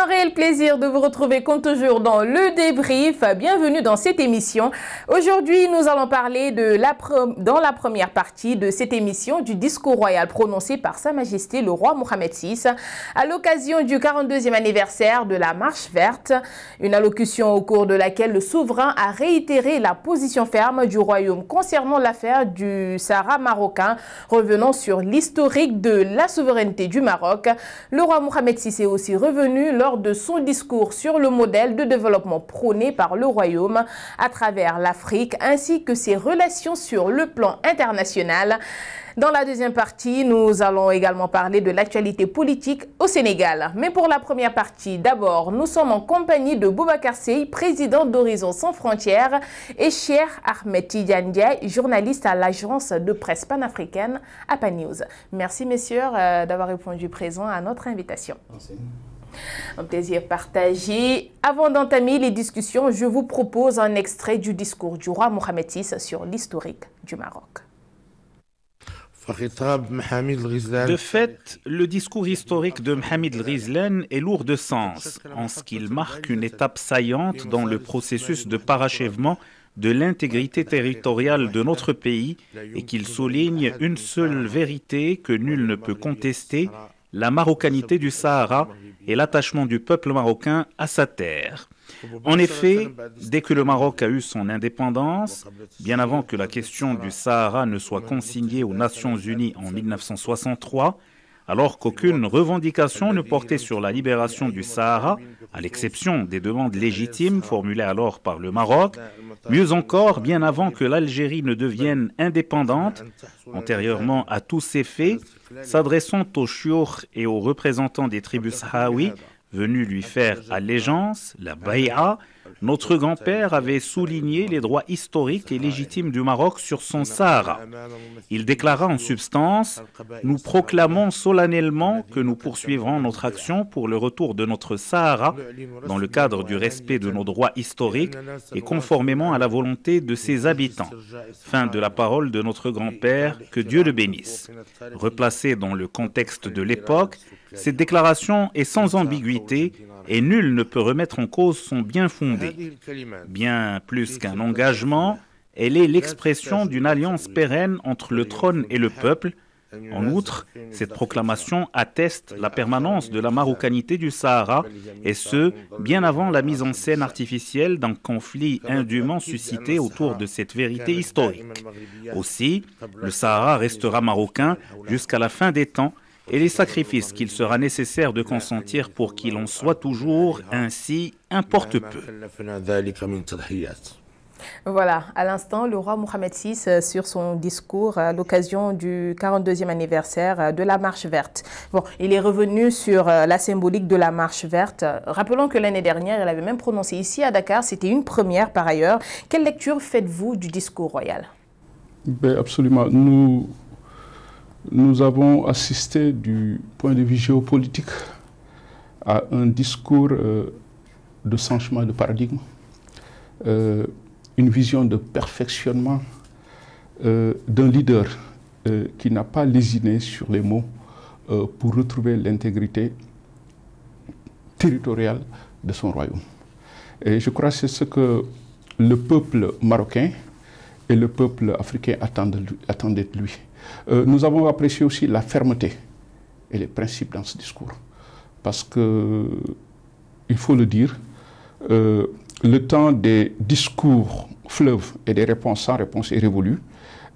un réel plaisir de vous retrouver comme toujours dans le débrief. Bienvenue dans cette émission. Aujourd'hui, nous allons parler dans la première partie de cette émission du discours royal prononcé par Sa Majesté le roi Mohamed VI à l'occasion du 42e anniversaire de la Marche verte. Une allocution au cours de laquelle le souverain a réitéré la position ferme du royaume concernant l'affaire du Sahara marocain, revenant sur l'historique de la souveraineté du Maroc. Le roi Mohamed VI est aussi revenu lors de son discours sur le modèle de développement prôné par le royaume à travers l'Afrique ainsi que ses relations sur le plan international. Dans la deuxième partie, nous allons également parler de l'actualité politique au Sénégal. Mais pour la première partie, d'abord, nous sommes en compagnie de Boubacar Seye, président d'Horizon Sans Frontières, et Cheikh Ahmed Tidiane Ndiaye, journaliste à l'agence de presse panafricaine APA News. Merci messieurs d'avoir répondu présent à notre invitation. Merci. Un plaisir partagé. Avant d'entamer les discussions, je vous propose un extrait du discours du roi Mohamed VI sur l'historique du Maroc. De fait, le discours historique de Mohamed Ghizlane est lourd de sens, en ce qu'il marque une étape saillante dans le processus de parachèvement de l'intégrité territoriale de notre pays et qu'il souligne une seule vérité que nul ne peut contester, la marocanité du Sahara et l'attachement du peuple marocain à sa terre. En effet, dès que le Maroc a eu son indépendance, bien avant que la question du Sahara ne soit consignée aux Nations Unies en 1963, alors qu'aucune revendication ne portait sur la libération du Sahara, à l'exception des demandes légitimes formulées alors par le Maroc, mieux encore, bien avant que l'Algérie ne devienne indépendante, antérieurement à tous ces faits, s'adressant aux chiours et aux représentants des tribus sahraouis venus lui faire allégeance, la Baïa, notre grand-père avait souligné les droits historiques et légitimes du Maroc sur son Sahara. Il déclara en substance « Nous proclamons solennellement que nous poursuivrons notre action pour le retour de notre Sahara dans le cadre du respect de nos droits historiques et conformément à la volonté de ses habitants. » Fin de la parole de notre grand-père, que Dieu le bénisse. Replacée dans le contexte de l'époque, cette déclaration est sans ambiguïté et nul ne peut remettre en cause son bien fondé. Bien plus qu'un engagement, elle est l'expression d'une alliance pérenne entre le trône et le peuple. En outre, cette proclamation atteste la permanence de la marocanité du Sahara, et ce, bien avant la mise en scène artificielle d'un conflit indûment suscité autour de cette vérité historique. Aussi, le Sahara restera marocain jusqu'à la fin des temps, et les sacrifices qu'il sera nécessaire de consentir pour qu'il en soit toujours ainsi importe peu. Voilà, à l'instant, le roi Mohamed VI sur son discours à l'occasion du 42e anniversaire de la Marche verte. Bon, il est revenu sur la symbolique de la Marche verte. Rappelons que l'année dernière, il avait même prononcé ici à Dakar, c'était une première par ailleurs. Quelle lecture faites-vous du discours royal? Absolument. Nous avons assisté du point de vue géopolitique à un discours de changement de paradigme, une vision de perfectionnement d'un leader qui n'a pas lésiné sur les mots pour retrouver l'intégrité territoriale de son royaume. Et je crois que c'est ce que le peuple marocain et le peuple africain attendaient de lui. Nous avons apprécié aussi la fermeté et les principes dans ce discours. Parce que, il faut le dire, le temps des discours fleuves et des réponses sans réponse est révolu.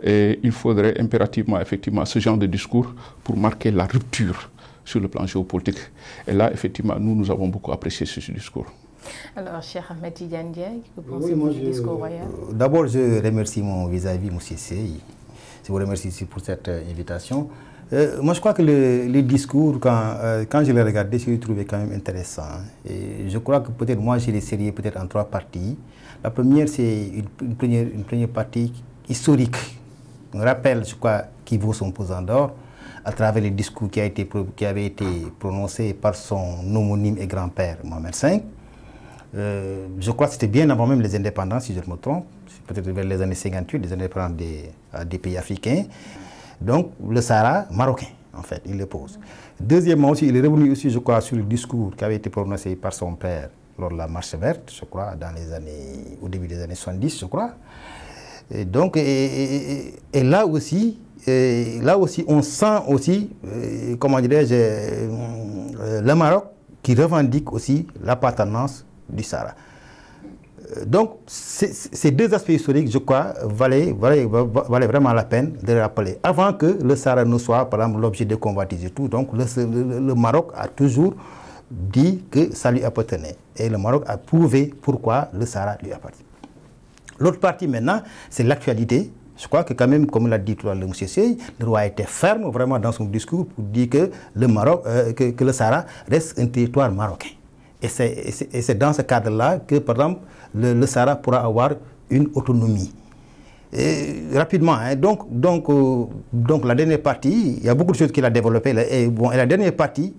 Et il faudrait impérativement, effectivement, ce genre de discours pour marquer la rupture sur le plan géopolitique. Et là, effectivement, nous avons beaucoup apprécié ce discours. Alors, Cheikh Ahmed Tidiane Ndiaye, que pensez-vous du discours royal? D'abord, je remercie mon vis-à-vis, M. Seye. Je vous remercie aussi pour cette invitation. Moi, je crois que le discours, quand je l'ai regardé, je l'ai trouvé quand même intéressant. Et je crois que peut-être moi, je l'ai série peut-être en trois parties. La première, c'est une première partie historique. Un rappel, je crois, qui vaut son pesant d'or à travers les discours qui avaient été prononcés par son homonyme et grand-père, Mohamed V. Je crois que c'était bien avant même les indépendances, si je ne me trompe, peut-être vers les années 58, les indépendances des pays africains. Donc, le Sahara marocain, en fait, il le pose. Deuxièmement aussi, il est revenu aussi, je crois, sur le discours qui avait été prononcé par son père lors de la marche verte, je crois, au début des années 70, je crois. Et donc, et là aussi, on sent aussi, comment dirais-je, le Maroc qui revendique aussi l'appartenance du Sahara. Donc, ces deux aspects historiques, je crois, valaient vraiment la peine de les rappeler. Avant que le Sahara ne soit, par exemple, l'objet de convoitises et tout, donc le Maroc a toujours dit que ça lui appartenait. Et le Maroc a prouvé pourquoi le Sahara lui appartient. L'autre partie maintenant, c'est l'actualité. Je crois que quand même, comme l'a dit tout à l'heure M. Sey, le roi était ferme vraiment dans son discours pour dire que le Maroc, que le Sahara reste un territoire marocain. Et c'est dans ce cadre-là que, par exemple, le Sahara pourra avoir une autonomie. Et, rapidement, hein, donc la dernière partie, il y a beaucoup de choses qu'il a développées. Et la dernière partie,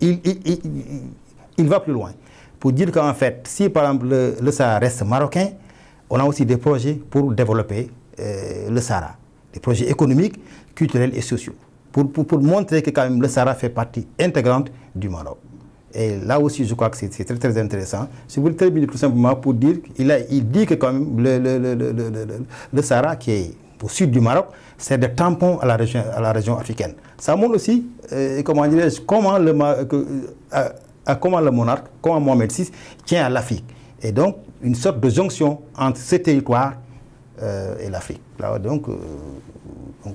il va plus loin. Pour dire qu'en fait, si par exemple le Sahara reste marocain, on a aussi des projets pour développer le Sahara. Des projets économiques, culturels et sociaux. Pour montrer que quand même le Sahara fait partie intégrante du Maroc. Et là aussi, je crois que c'est très, très intéressant. Si vous voulez très bien, tout simplement pour dire qu'il dit que quand même le Sahara, qui est au sud du Maroc, c'est des tampons à la région africaine. Ça montre aussi, comment dirais-je, comment le monarque, comment Mohamed VI tient à l'Afrique. Et donc, une sorte de jonction entre ce territoire et l'Afrique. Donc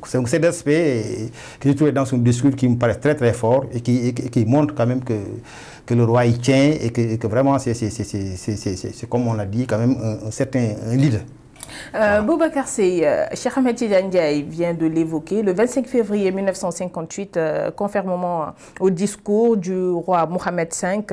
c'est des aspects que j'ai trouvé dans son discours qui me paraissent très très forts et qui montrent quand même que le roi y tient et que vraiment c'est comme on l'a dit quand même un certain leader. Boubacar Seye, Cheikh Ahmed Tidiane Ndiaye vient de l'évoquer. Le 25 février 1958, conformément au discours du roi Mohamed V,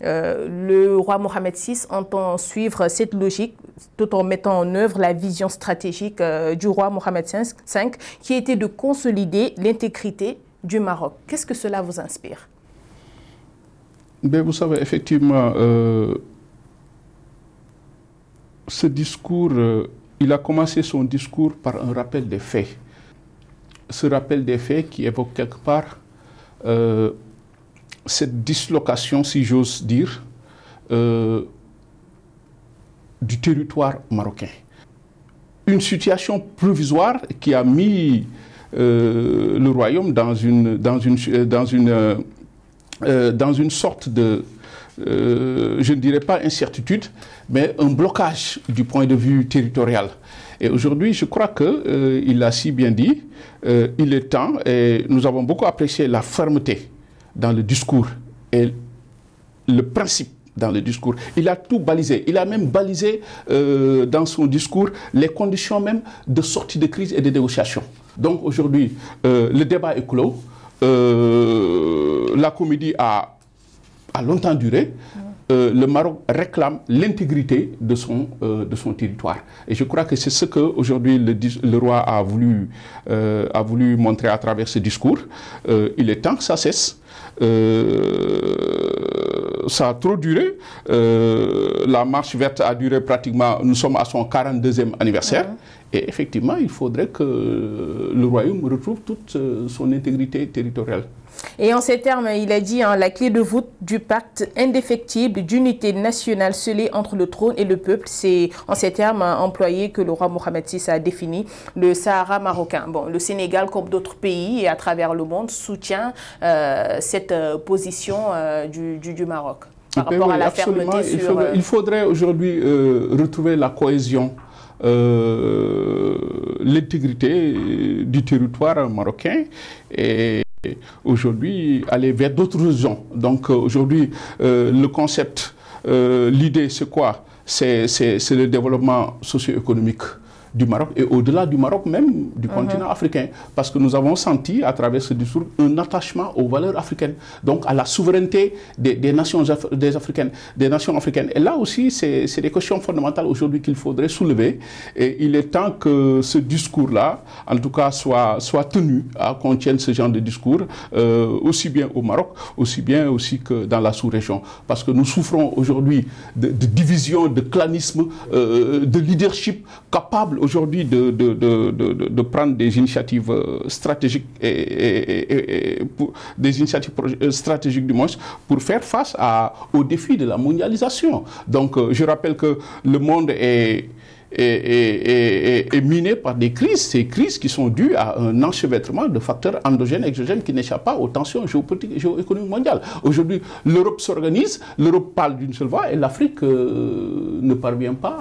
le roi Mohamed VI entend suivre cette logique tout en mettant en œuvre la vision stratégique du roi Mohamed V, qui était de consolider l'intégrité du Maroc. Qu'est-ce que cela vous inspire? Ben, vous savez, effectivement, ce discours, il a commencé son discours par un rappel des faits. Ce rappel des faits qui évoque quelque part cette dislocation, si j'ose dire, du territoire marocain. Une situation provisoire qui a mis le royaume dans une sorte de, je ne dirais pas incertitude, mais un blocage du point de vue territorial. Et aujourd'hui, je crois qu'il l'a si bien dit, il est temps, et nous avons beaucoup apprécié la fermeté dans le discours et le principe dans le discours. Il a tout balisé. Il a même balisé dans son discours les conditions même de sortie de crise et de négociation. Donc aujourd'hui, le débat est clos. La comédie a longtemps duré. Le Maroc réclame l'intégrité de son territoire. Et je crois que c'est ce que aujourd'hui le roi a voulu montrer à travers ce discours. Il est temps que ça cesse. Ça a trop duré. La marche verte a duré pratiquement, nous sommes à son 42e anniversaire. Et effectivement, il faudrait que le royaume retrouve toute son intégrité territoriale. Et en ces termes, il a dit la clé de voûte du pacte indéfectible d'unité nationale scellée entre le trône et le peuple. C'est en ces termes employés que le roi Mohamed VI a défini le Sahara marocain. Bon, le Sénégal, comme d'autres pays et à travers le monde, soutient cette position du Maroc par rapport à la fermeté sur... Il faudrait aujourd'hui retrouver la cohésion, l'intégrité du territoire marocain et aujourd'hui aller vers d'autres régions. Donc aujourd'hui, le concept, l'idée c'est quoi? C'est le développement socio-économique du Maroc et au-delà du Maroc même, du continent africain. Parce que nous avons senti à travers ce discours un attachement aux valeurs africaines, donc à la souveraineté des nations africaines. Et là aussi, c'est des questions fondamentales aujourd'hui qu'il faudrait soulever. Et il est temps que ce discours-là, en tout cas, soit tenu, contienne ce genre de discours, aussi bien au Maroc, aussi bien aussi que dans la sous-région. Parce que nous souffrons aujourd'hui de division, de clanisme, de leadership capable aujourd'hui de prendre des initiatives stratégiques des initiatives stratégiques du moins pour faire face aux défis de la mondialisation. Donc je rappelle que le monde est miné par des crises, ces crises qui sont dues à un enchevêtrement de facteurs endogènes et exogènes qui n'échappent pas aux tensions géopolitiques et géoéconomiques mondiales. Aujourd'hui, l'Europe s'organise, l'Europe parle d'une seule voix et l'Afrique ne parvient pas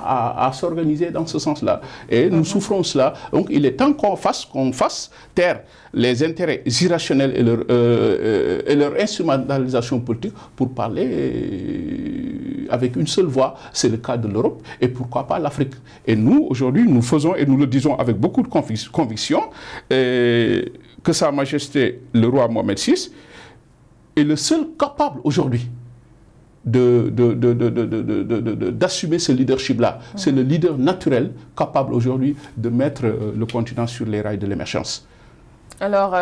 à s'organiser dans ce sens-là. Et nous souffrons cela. Donc il est temps qu'on fasse taire les intérêts irrationnels et leur instrumentalisation politique pour parler avec une seule voix. C'est le cas de l'Europe et pourquoi pas l'Afrique. Et nous, aujourd'hui, nous faisons, et nous le disons avec beaucoup de conviction, que Sa Majesté le roi Mohamed VI est le seul capable aujourd'hui d'assumer ce leadership-là. C'est le leader naturel capable aujourd'hui de mettre le continent sur les rails de l'émergence. Alors,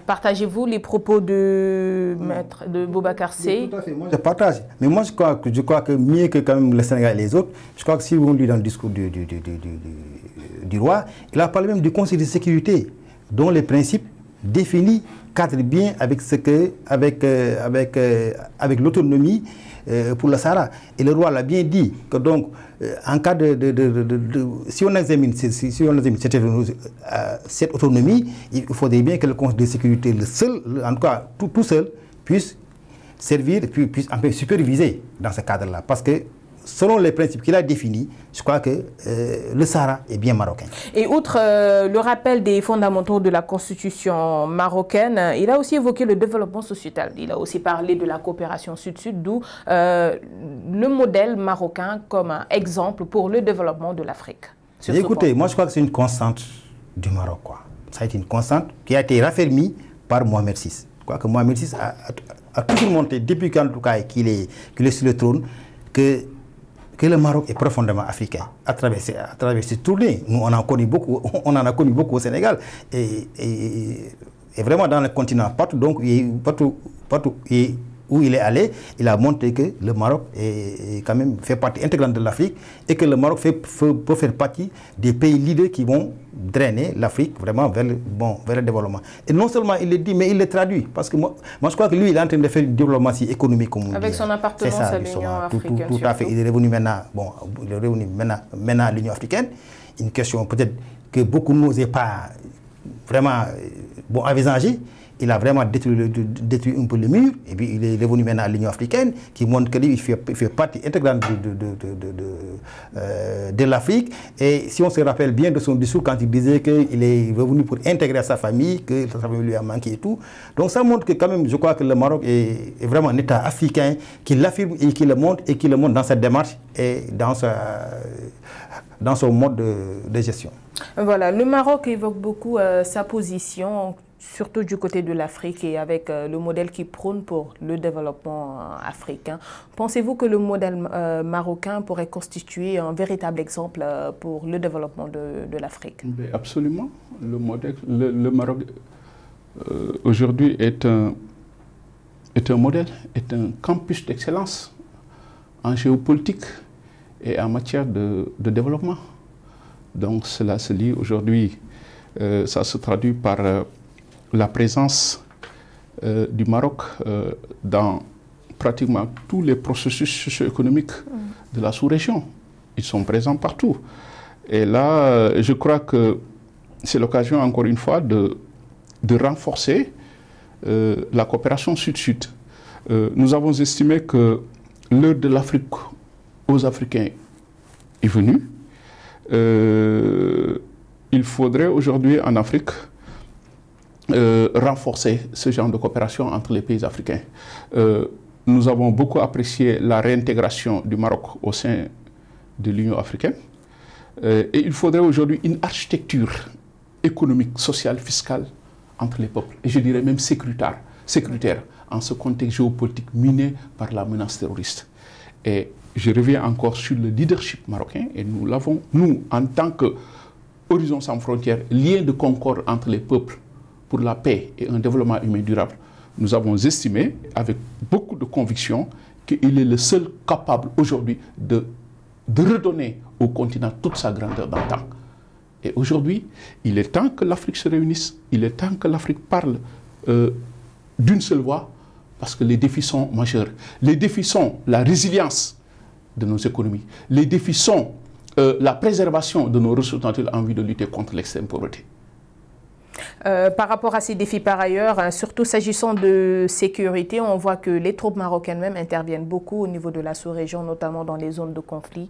partagez-vous les propos de Maître de Boubacar Seye? Tout à fait, moi je partage. Mais moi je crois que mieux que quand même le Sénégal et les autres, je crois que si on lit dans le discours du roi, il a parlé même du Conseil de sécurité, dont les principes définis cadrent bien avec l'autonomie pour le Sahara. Et le roi l'a bien dit, que donc, en cas si on examine cette autonomie, il faudrait bien que le Conseil de sécurité, le seul, en tout cas tout seul, puisse servir, puisse un peu superviser dans ce cadre-là. Parce que selon les principes qu'il a définis, je crois que le Sahara est bien marocain. Et outre le rappel des fondamentaux de la constitution marocaine, il a aussi évoqué le développement sociétal. Il a aussi parlé de la coopération sud-sud, d'où le modèle marocain comme un exemple pour le développement de l'Afrique. Écoutez, moi je crois que c'est une constante du Maroc, quoi. Ça a été une constante qui a été raffermie par Mohamed VI. Je crois que Mohamed VI a toujours montré, depuis qu'en tout cas qu'il est sur le trône, que le Maroc est profondément africain à travers ses tournées. Nous, on en a connu beaucoup au Sénégal. Et vraiment dans le continent, partout où il est allé, il a montré que le Maroc est quand même fait partie intégrante de l'Afrique et que le Maroc peut faire partie des pays leaders qui vont drainer l'Afrique vraiment vers le développement. Et non seulement il le dit, mais il le traduit. Parce que moi je crois que lui, il est en train de faire une diplomatie économique, comme on dit. Avec son appartenance à l'Union africaine. Tout à fait. Il est revenu maintenant à l'Union africaine. Une question peut-être que beaucoup n'osaient pas vraiment envisager. Il a vraiment détruit un peu le mur, et puis il est revenu maintenant à l'Union africaine, qui montre qu'il fait partie intégrante de l'Afrique. Et si on se rappelle bien de son discours, quand il disait qu'il est revenu pour intégrer sa famille, que sa famille lui a manqué et tout. Donc ça montre que quand même, je crois que le Maroc est vraiment un État africain qui l'affirme et qui le montre dans sa démarche et dans son mode de gestion. Voilà, le Maroc évoque beaucoup sa position, surtout du côté de l'Afrique et avec le modèle qui prône pour le développement africain. Pensez-vous que le modèle marocain pourrait constituer un véritable exemple pour le développement de l'Afrique? Absolument. Le Maroc aujourd'hui est un modèle, est un campus d'excellence en géopolitique et en matière de développement. Donc cela se lie aujourd'hui, ça se traduit par la présence du Maroc dans pratiquement tous les processus socio-économiques de la sous-région. Ils sont présents partout. Et là, je crois que c'est l'occasion, encore une fois, de renforcer la coopération sud-sud. Nous avons estimé que l'heure de l'Afrique aux Africains est venue. Il faudrait aujourd'hui en Afrique renforcer ce genre de coopération entre les pays africains. Nous avons beaucoup apprécié la réintégration du Maroc au sein de l'Union africaine. Et il faudrait aujourd'hui une architecture économique, sociale, fiscale entre les peuples. Et je dirais même sécuritaire en ce contexte géopolitique miné par la menace terroriste. Et je reviens encore sur le leadership marocain. Et nous l'avons, nous, en tant que Horizon sans frontières, lien de concorde entre les peuples, pour la paix et un développement humain durable, nous avons estimé, avec beaucoup de conviction, qu'il est le seul capable aujourd'hui de redonner au continent toute sa grandeur d'antan. Et aujourd'hui, il est temps que l'Afrique se réunisse, il est temps que l'Afrique parle d'une seule voix, parce que les défis sont majeurs. Les défis sont la résilience de nos économies, les défis sont la préservation de nos ressources naturelles en vue de lutter contre l'extrême pauvreté. Par rapport à ces défis par ailleurs, hein, surtout s'agissant de sécurité, on voit que les troupes marocaines même interviennent beaucoup au niveau de la sous-région, notamment dans les zones de conflit.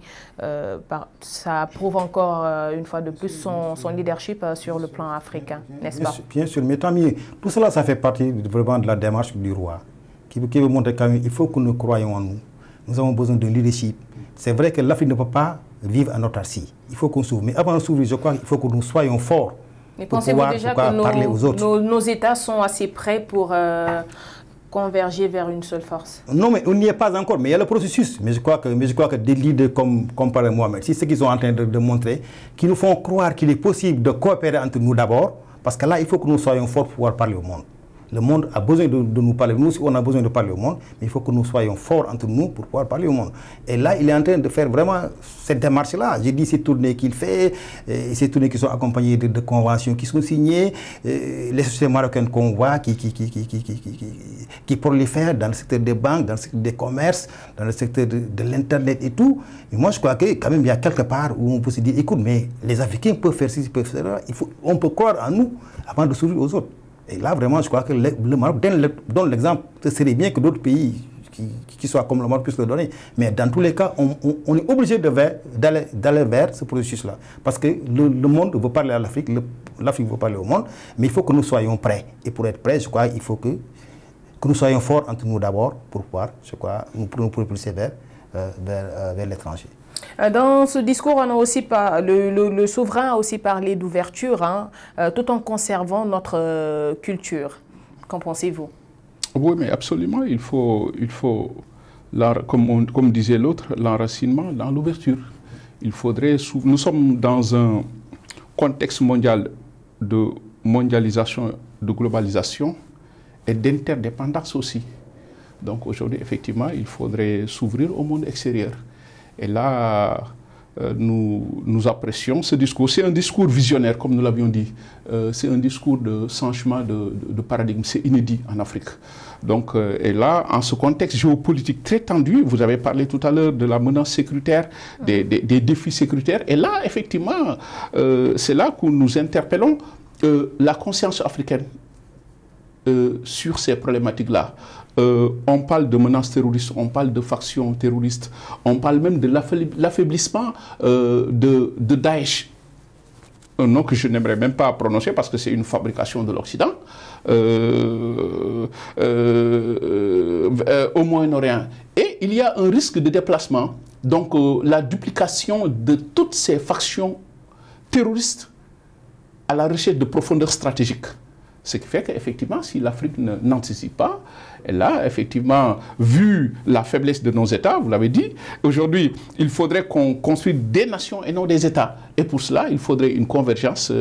Ça prouve encore une fois de plus son leadership sur le plan africain, n'est-ce pas? Bien sûr, mais tant mieux. Tout cela, ça fait partie vraiment de la démarche du roi, qui veut montrer qu'il faut que nous croyions en nous. Nous avons besoin d'un leadership. C'est vrai que l'Afrique ne peut pas vivre en autarcie. Il faut qu'on s'ouvre. Mais avant de s'ouvrir, je crois qu'il faut que nous soyons forts. Mais pensez-vous déjà que nos États sont assez prêts pour converger vers une seule force? Non, mais on n'y est pas encore. Mais il y a le processus. Mais je crois que des leaders comme par Mohamed, c'est ce qu'ils sont en train de montrer, qui nous font croire qu'il est possible de coopérer entre nous d'abord, parce que là, il faut que nous soyons forts pour pouvoir parler au monde. Le monde a besoin de nous parler. Nous aussi, on a besoin de parler au monde, mais il faut que nous soyons forts entre nous pour pouvoir parler au monde. Et là, il est en train de faire vraiment cette démarche-là. J'ai dit ces tournées qu'il fait, ces tournées qui sont accompagnées de conventions qui sont signées, les sociétés marocaines qu'on voit qui prolifèrent dans le secteur des banques, dans le secteur des commerces, dans le secteur de l'Internet et tout. Mais moi, je crois que quand même, il y a quelque part où on peut se dire, écoute, mais les Africains peuvent faire ci, peuvent faire ça. On peut croire en nous avant de s'ouvrir aux autres. Et là, vraiment, je crois que le Maroc donne l'exemple. Ce serait bien que d'autres pays qui soient comme le Maroc puissent le donner. Mais dans tous les cas, on est obligé d'aller vers ce processus-là. Parce que le monde veut parler à l'Afrique, l'Afrique veut parler au monde, mais il faut que nous soyons prêts. Et pour être prêts, je crois qu'il faut que nous soyons forts entre nous d'abord pour pouvoir, je crois, nous propulser vers l'étranger. Dans ce discours, on a aussi le souverain a aussi parlé d'ouverture, hein, tout en conservant notre culture. Qu'en pensez-vous? Oui, mais absolument, il faut comme disait l'autre, l'enracinement dans l'ouverture. Nous sommes dans un contexte mondial de mondialisation, de globalisation et d'interdépendance aussi. Donc aujourd'hui, effectivement, il faudrait s'ouvrir au monde extérieur. Et là, nous apprécions ce discours. C'est un discours visionnaire, comme nous l'avions dit. C'est un discours de changement de paradigme. C'est inédit en Afrique. Donc, et là, en ce contexte géopolitique très tendu, vous avez parlé tout à l'heure de la menace sécuritaire, des défis sécuritaires. Et là, effectivement, c'est là que nous interpellons la conscience africaine sur ces problématiques-là. On parle de menaces terroristes, on parle de factions terroristes, on parle même de l'affaiblissement de Daesh. Un nom que je n'aimerais même pas prononcer parce que c'est une fabrication de l'Occident au Moyen-Orient. Et il y a un risque de déplacement, donc la duplication de toutes ces factions terroristes à la recherche de profondeur stratégique. Ce qui fait qu'effectivement, si l'Afrique n'anticipe pas, et là, effectivement, vu la faiblesse de nos États, vous l'avez dit, aujourd'hui, il faudrait qu'on construise des nations et non des États. Et pour cela, il faudrait une convergence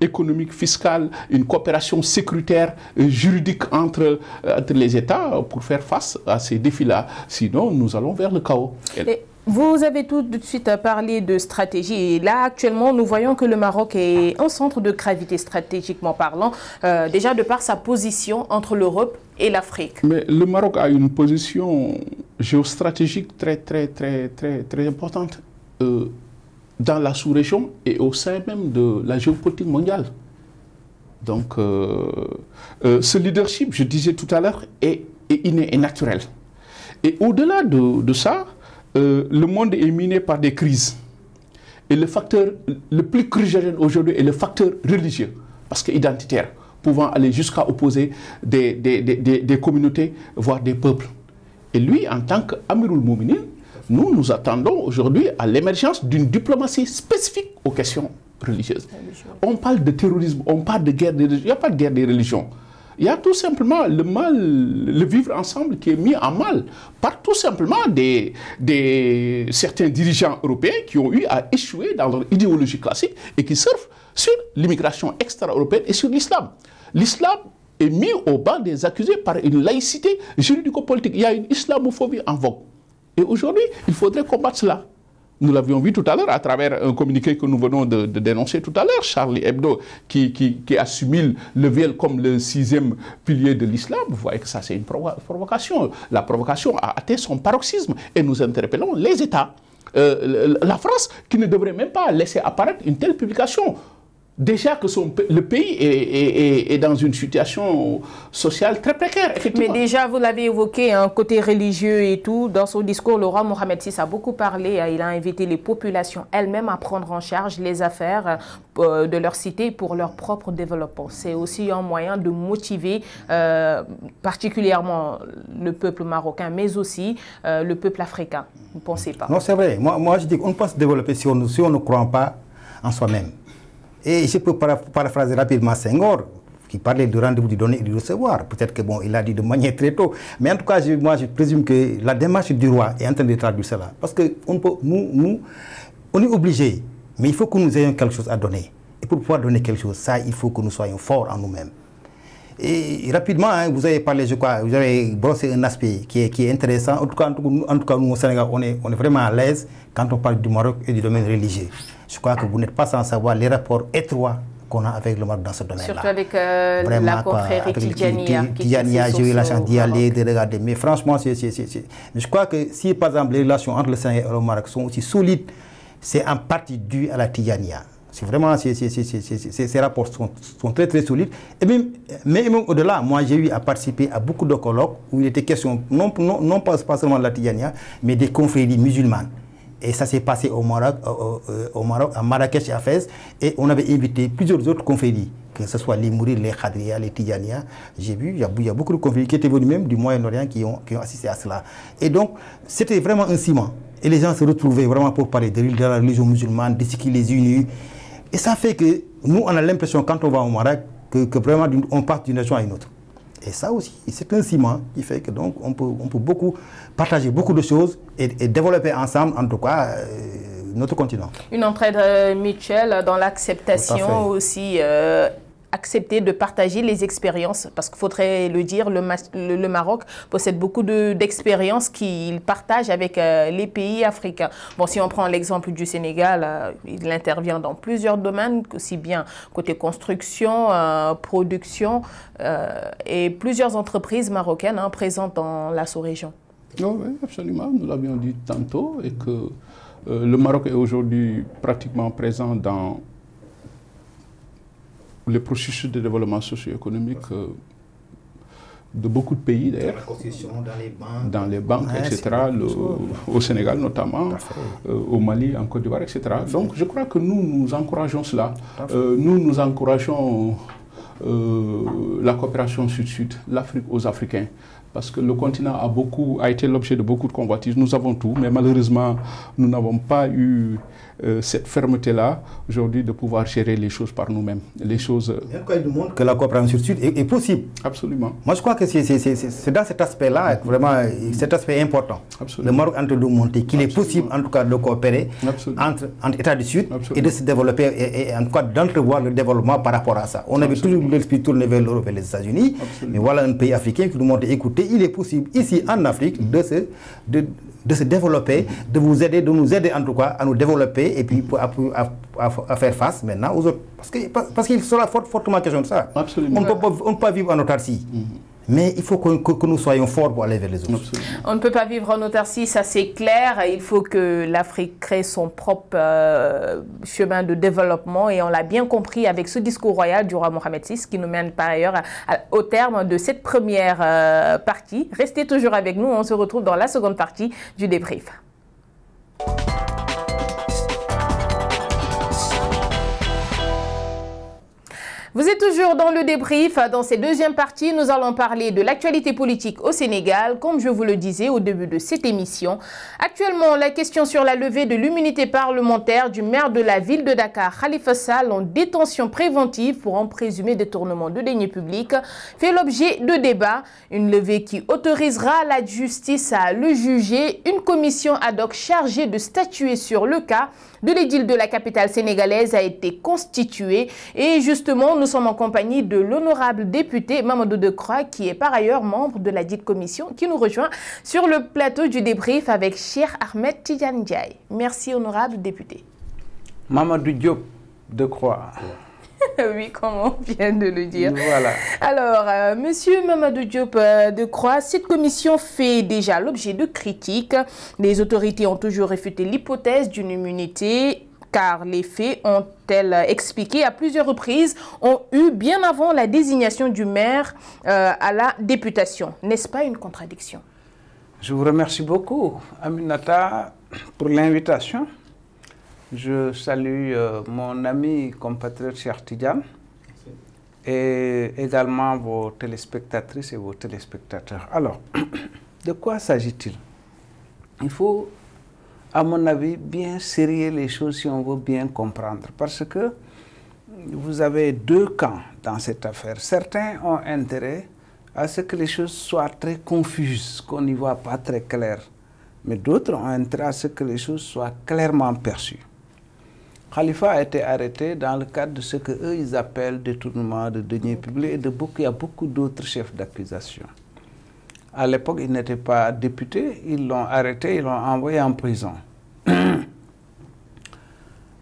économique, fiscale, une coopération sécuritaire, juridique entre les États pour faire face à ces défis-là. Sinon, nous allons vers le chaos. Vous avez tout de suite parlé de stratégie et là actuellement nous voyons que le Maroc est un centre de gravité stratégiquement parlant, déjà de par sa position entre l'Europe et l'Afrique. Mais le Maroc a une position géostratégique très importante dans la sous-région et au sein même de la géopolitique mondiale. Donc ce leadership, je disais tout à l'heure, est inné et naturel. Et au-delà de ça, le monde est miné par des crises. Et le facteur le plus crucial aujourd'hui est le facteur religieux, parce qu'identitaire, pouvant aller jusqu'à opposer des communautés, voire des peuples. Et lui, en tant qu'Amirul Mouminin, nous attendons aujourd'hui à l'émergence d'une diplomatie spécifique aux questions religieuses. On parle de terrorisme, on parle de guerre des religions. Il n'y a pas de guerre des religions. Il y a tout simplement le vivre ensemble qui est mis en mal par tout simplement certains dirigeants européens qui ont eu à échouer dans leur idéologie classique et qui surfent sur l'immigration extra-européenne et sur l'islam. L'islam est mis au banc des accusés par une laïcité juridico-politique. Il y a une islamophobie en vogue. Et aujourd'hui, il faudrait combattre cela. Nous l'avions vu tout à l'heure à travers un communiqué que nous venons de dénoncer tout à l'heure, Charlie Hebdo, qui assimile le viol comme le 6e pilier de l'islam. Vous voyez que ça, c'est une provocation. La provocation a atteint son paroxysme et nous interpellons les États. La France, qui ne devrait même pas laisser apparaître une telle publication. Déjà que le pays est dans une situation sociale très précaire, effectivement. Mais déjà, vous l'avez évoqué, un côté religieux et tout. Dans son discours, le roi Mohamed VI a beaucoup parlé. Il a invité les populations elles-mêmes à prendre en charge les affaires de leur cité pour leur propre développement. C'est aussi un moyen de motiver particulièrement le peuple marocain, mais aussi le peuple africain. Vous ne pensez pas? Non, c'est vrai. Moi, je dis qu'on peut se développer si on ne croit pas en soi-même. Et je peux paraphraser rapidement Senghor, qui parlait du rendez-vous du donner et du recevoir. Peut-être que bon, il a dit de manière très tôt. Mais en tout cas, moi, je présume que la démarche du roi est en train de traduire cela. Parce que nous, on est obligés, mais il faut que nous ayons quelque chose à donner. Et pour pouvoir donner quelque chose, ça, il faut que nous soyons forts en nous-mêmes. Et rapidement, hein, vous avez parlé, je crois, vous avez brossé un aspect qui est intéressant. En tout cas, nous au Sénégal, on est vraiment à l'aise quand on parle du Maroc et du domaine religieux. Je crois que vous n'êtes pas sans savoir les rapports étroits qu'on a avec le Maroc dans ce domaine-là. Surtout avec la confrérie Tidjania. J'ai eu la chance d'y aller, de regarder. Mais franchement, je crois que si, par exemple, les relations entre le Sénégal et le Maroc sont aussi solides, c'est en partie dû à la Tidjania. C'est vraiment, ces rapports sont très très solides. Et même, mais même au-delà, moi j'ai eu à participer à beaucoup de colloques où il était question, non pas seulement de la Tidjania, mais des confréries musulmanes. Et ça s'est passé au Maroc, à Marrakech et à Fès. Et on avait invité plusieurs autres confréries, que ce soit les Mourides, les Khadria, les Tidjania. J'ai vu, il y a beaucoup de confréries qui étaient venus même du Moyen-Orient qui ont assisté à cela. Et donc, c'était vraiment un ciment. Et les gens se retrouvaient vraiment pour parler de la religion musulmane, de ce qui les unit. Et ça fait que nous, on a l'impression, quand on va au Maroc, que vraiment on part d'une région à une autre. Et ça aussi, c'est un ciment qui fait que donc on peut beaucoup partager beaucoup de choses et développer ensemble, en tout cas, notre continent. Une entraide mutuelle dans l'acceptation aussi. Accepter de partager les expériences, parce qu'il faudrait le dire, le Maroc possède beaucoup d'expériences qu'il partage avec les pays africains. Bon, si on prend l'exemple du Sénégal, il intervient dans plusieurs domaines, aussi bien côté construction, production, et plusieurs entreprises marocaines présentes dans la sous-région. Oui, absolument, nous l'avions dit tantôt, et que le Maroc est aujourd'hui pratiquement présent dans le processus de développement socio-économique de beaucoup de pays d'ailleurs, dans les banques, etc., au Sénégal notamment, au Mali, en Côte d'Ivoire, etc. Donc je crois que nous encourageons cela. Nous encourageons la coopération sud-sud, l'Afrique aux Africains. Parce que le continent a été l'objet de beaucoup de convoitises. Nous avons tout, mais malheureusement, nous n'avons pas eu cette fermeté-là, aujourd'hui, de pouvoir gérer les choses par nous-mêmes. Les choses... Il nous montre que la coopération sud est possible. Absolument. Moi, je crois que c'est dans cet aspect-là, vraiment, cet aspect important. Absolument. Le Maroc est en train de montrer qu'il est possible, en tout cas, de coopérer entre États du Sud et de se développer, et en tout cas, d'entrevoir le développement par rapport à ça. On avait toujours l'esprit tourné vers l'Europe et les États-Unis, mais voilà un pays africain qui nous montre, écoutez, il est possible, ici, en Afrique, de se développer, de nous aider en tout cas à nous développer et puis à faire face maintenant aux autres. Parce qu'il sera fortement question de ça. Absolument. On ne peut pas vivre en autarcie. Mais il faut que nous soyons forts pour aller vers les autres. Absolument. On ne peut pas vivre en autarcie, ça c'est clair. Il faut que l'Afrique crée son propre chemin de développement. Et on l'a bien compris avec ce discours royal du roi Mohamed VI qui nous mène par ailleurs au terme de cette première partie. Restez toujours avec nous, on se retrouve dans la seconde partie du débrief. Vous êtes toujours dans le débrief. Dans cette deuxième partie, nous allons parler de l'actualité politique au Sénégal, comme je vous le disais au début de cette émission. Actuellement, la question sur la levée de l'immunité parlementaire du maire de la ville de Dakar, Khalifa Sall, en détention préventive pour un présumé détournement de deniers publics, fait l'objet de débats. Une levée qui autorisera la justice à le juger. Une commission ad hoc chargée de statuer sur le cas de l'édile de la capitale sénégalaise a été constituée. Et justement, nous nous sommes en compagnie de l'honorable député Mamadou Decroix, qui est par ailleurs membre de la dite commission, qui nous rejoint sur le plateau du débrief avec Cheikh Ahmed Tidiane Ndiaye. Merci, honorable député. Mamadou Diop Decroix. Oui, comme on vient de le dire. Voilà. Alors, monsieur Mamadou Diop Decroix, cette commission fait déjà l'objet de critiques. Les autorités ont toujours réfuté l'hypothèse d'une immunité, car les faits, ont-elles expliqué à plusieurs reprises, ont eu bien avant la désignation du maire à la députation. N'est-ce pas une contradiction? Je vous remercie beaucoup, Aminata, pour l'invitation. Je salue mon ami compatriote Cheikh Tidiane et également vos téléspectatrices et vos téléspectateurs. Alors, de quoi s'agit-il? Il faut, à mon avis, bien serrer les choses si on veut bien comprendre. Parce que vous avez deux camps dans cette affaire. Certains ont intérêt à ce que les choses soient très confuses, qu'on n'y voit pas très clair. Mais d'autres ont intérêt à ce que les choses soient clairement perçues. Khalifa a été arrêté dans le cadre de ce qu'eux ils appellent détournement de deniers publics et il y a beaucoup d'autres chefs d'accusation. À l'époque, il n'était pas député, ils l'ont arrêté, ils l'ont envoyé en prison.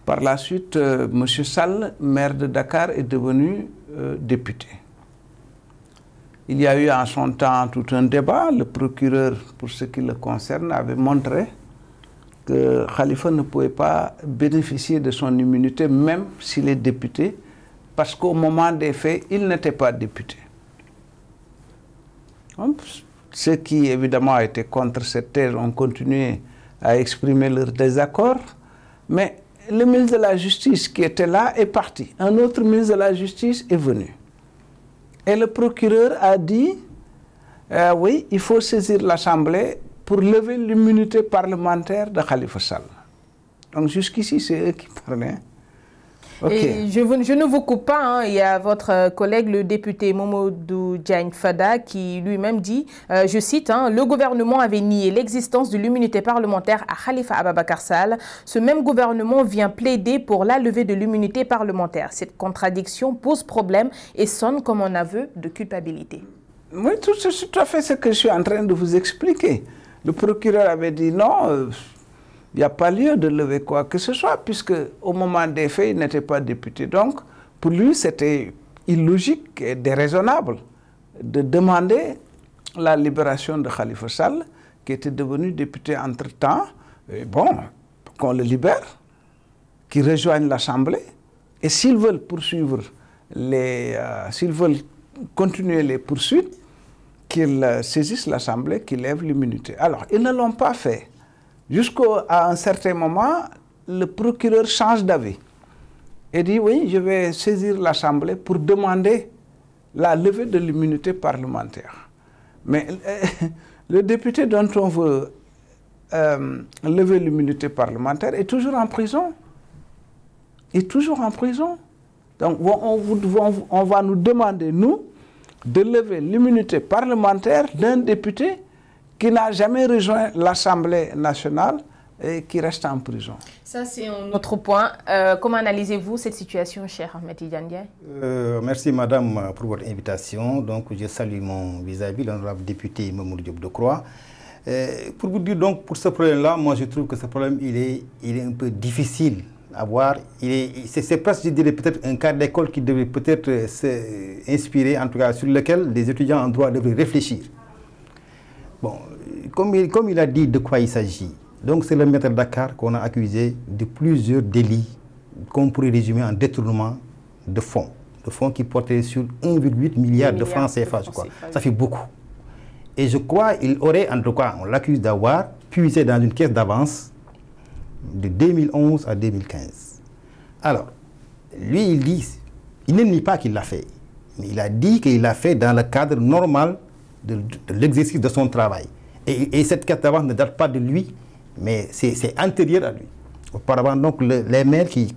Par la suite, M. Sall, maire de Dakar, est devenu député. Il y a eu en son temps tout un débat. Le procureur, pour ce qui le concerne, avait montré que Khalifa ne pouvait pas bénéficier de son immunité, même s'il est député, parce qu'au moment des faits, il n'était pas député. Donc, ceux qui, évidemment, étaient contre cette thèse ont continué à exprimer leur désaccord, mais le ministre de la Justice qui était là est parti. Un autre ministre de la Justice est venu. Et le procureur a dit, oui, il faut saisir l'Assemblée pour lever l'immunité parlementaire de Khalifa Sall. Donc jusqu'ici, c'est eux qui parlaient. Okay. Et je ne vous coupe pas, hein. Il y a votre collègue, le député Mamadou Diagne Fada, qui lui-même dit, je cite, hein, le gouvernement avait nié l'existence de l'immunité parlementaire à Khalifa Ababakar Sall. Ce même gouvernement vient plaider pour la levée de l'immunité parlementaire. Cette contradiction pose problème et sonne comme un aveu de culpabilité. Oui, c'est tout à fait ce que je suis en train de vous expliquer. Le procureur avait dit non, il n'y a pas lieu de lever quoi que ce soit, puisque au moment des faits, il n'était pas député. Donc, pour lui, c'était illogique et déraisonnable de demander la libération de Khalifa Sall, qui était devenu député entre-temps. Et bon, qu'on le libère, qu'il rejoigne l'Assemblée. Et s'ils veulent poursuivre s'ils veulent continuer les poursuites, qu'ils saisissent l'Assemblée, qu'ils lèvent l'immunité. Alors, ils ne l'ont pas fait. Jusqu'à un certain moment, le procureur change d'avis et dit, oui, je vais saisir l'Assemblée pour demander la levée de l'immunité parlementaire. Mais le député dont on veut lever l'immunité parlementaire est toujours en prison. Il est toujours en prison. Donc, on va nous demander, nous, de lever l'immunité parlementaire d'un député qui n'a jamais rejoint l'Assemblée nationale et qui reste en prison. Ça, c'est un autre point. Comment analysez-vous cette situation, cher Ahmed Tidiane Ndiaye? Merci, madame, pour votre invitation. Donc, je salue mon vis-à-vis, l'honorable député Mamadou Diop Decroix. Pour vous dire, donc, pour ce problème-là, moi, je trouve que ce problème, il est un peu difficile à voir. C'est presque, je dirais, peut-être un cas d'école qui devrait peut-être s'inspirer, en tout cas, sur lequel les étudiants en droit devraient réfléchir. Bon, comme il a dit de quoi il s'agit, donc c'est le maire de Dakar qu'on a accusé de plusieurs délits qu'on pourrait résumer en détournement de fonds qui portaient sur 1,8 milliard de francs CFA, je crois. Ça fait beaucoup. Et je crois qu'il aurait, en tout cas, on l'accuse d'avoir puisé dans une caisse d'avance de 2011 à 2015. Alors, lui, il dit, il ne nie pas qu'il l'a fait, mais il a dit qu'il l'a fait dans le cadre normal de l'exercice de son travail. Et cette caisse d'avance ne date pas de lui, mais c'est antérieur à lui. Auparavant, donc, les maires qui